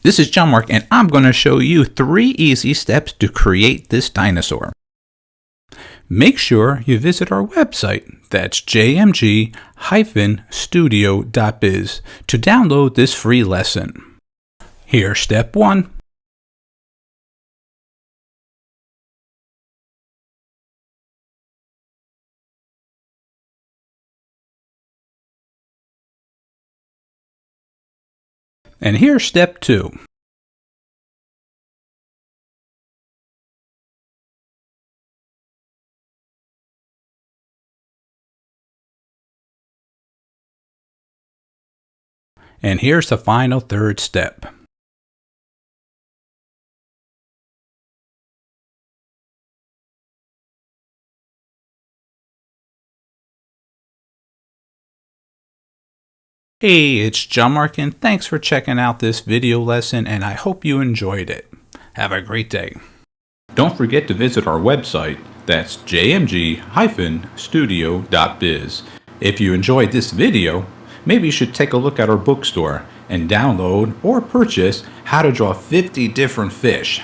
This is John-Marc, and I'm going to show you 3 easy steps to create this dinosaur. Make sure you visit our website, that's jmg-studio.biz, to download this free lesson. Here's step 1. And here's step 2. And here's the final 3rd step. Hey, it's John-Marc, and thanks for checking out this video lesson, and I hope you enjoyed it. Have a great day. Don't forget to visit our website, that's jmg-studio.biz. If you enjoyed this video, maybe you should take a look at our bookstore and download or purchase How to Draw 50 Different Fish.